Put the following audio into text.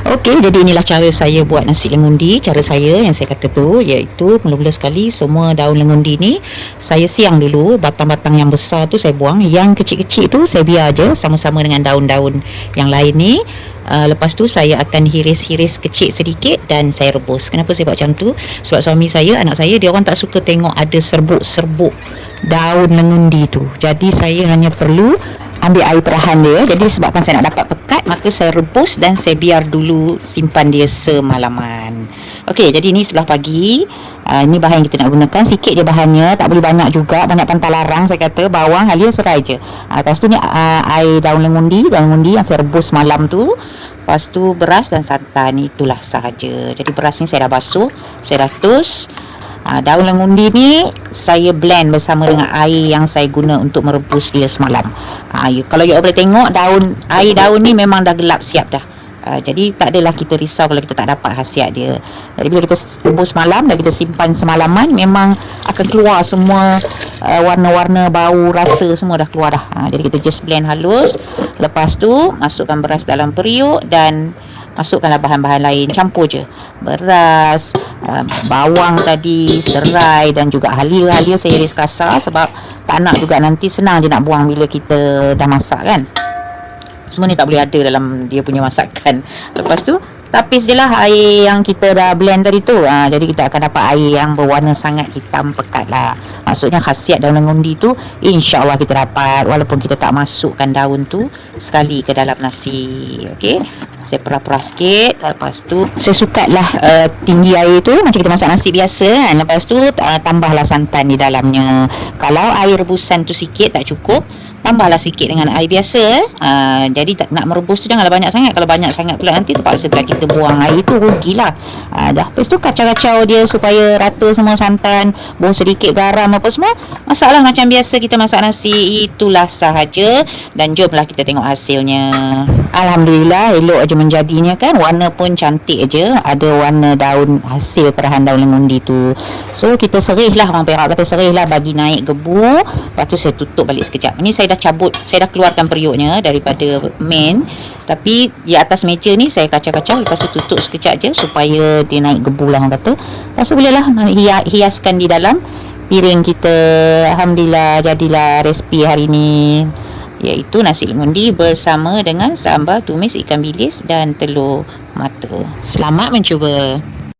Okey, jadi inilah cara saya buat nasi lengundi. Cara saya yang saya kata tu iaitu mula-mula sekali semua daun lengundi ni saya siang dulu. Batang-batang yang besar tu saya buang, yang kecil-kecil tu saya biar je sama-sama dengan daun-daun yang lain ni. Lepas tu saya akan hiris-hiris kecil sedikit dan saya rebus. Kenapa saya buat macam tu? Sebab suami saya, anak saya, dia orang tak suka tengok ada serbuk-serbuk daun lengundi tu. Jadi saya hanya perlu ambil air perahan dia. Jadi sebabkan saya nak dapat pekat, maka saya rebus dan saya biar dulu, simpan dia semalaman. Okey, jadi ni sebelah pagi. Ini bahan yang kita nak gunakan. Sikit je bahannya, tak boleh banyak juga. Banyak pantang larang saya kata. Bawang, halia, serai je. Lepas tu ni air daun lengundi yang saya rebus malam tu. Lepas tu beras dan santan, itulah sahaja. Jadi beras ni saya dah basuh, saya dah tus. Daun lengundi ni saya blend bersama dengan air yang saya guna untuk merebus dia semalam. Kalau you boleh tengok, air daun ni memang dah gelap siap dah. Jadi tak adalah kita risau kalau kita tak dapat khasiat dia. Jadi bila kita rebus malam dan kita simpan semalaman, memang akan keluar semua warna-warna, bau, rasa semua dah keluar dah. Jadi kita just blend halus. Lepas tu masukkan beras dalam periuk dan masukkanlah bahan-bahan lain, campur je. Beras, bawang tadi, serai dan juga halia. Halia saya iris kasar sebab tak nak juga nanti senang je nak buang bila kita dah masak kan. Semua ni tak boleh ada dalam dia punya masakan. Lepas tu tapis je lah air yang kita dah blend tadi tu. Jadi kita akan dapat air yang berwarna sangat hitam pekat lah. Maksudnya khasiat daun lengundi tu InsyaAllah kita dapat, walaupun kita tak masukkan daun tu sekali ke dalam nasi. Okey, saya perah-perah sikit. Lepas tu saya sukatlah tinggi air tu macam kita masak nasi biasa kan. Lepas tu tambahlah santan di dalamnya. Kalau air rebusan tu sikit tak cukup, tambahlah sikit dengan air biasa. Jadi tak nak merebus tu janganlah banyak sangat. Kalau banyak sangat pula nanti terpaksa pula kita buang air tu, rugilah. Dah lepas tu kacau-kacau dia supaya rata semua santan, buang sedikit garam apa semua. Masaklah macam biasa kita masak nasi. Itulah sahaja. Dan jomlah kita tengok hasilnya. Alhamdulillah, elok aja menjadinya kan. Warna pun cantik aja. Ada warna daun, hasil perahan daun lengundi tu. So kita serih lah, orang Perak kata serih lah, bagi naik gebu. Lepas tu saya tutup balik sekejap. Ini saya dah cabut, saya dah keluarkan periuknya daripada main. Tapi di atas meja ni saya kacau-kacau. Lepas tu tutup sekejap je supaya dia naik gebu lah, orang kata. Lepas tu bolehlah hiaskan di dalam piring kita. Alhamdulillah, jadilah resipi hari ni, iaitu nasi lengundi bersama dengan sambal tumis ikan bilis dan telur mata. Selamat mencuba.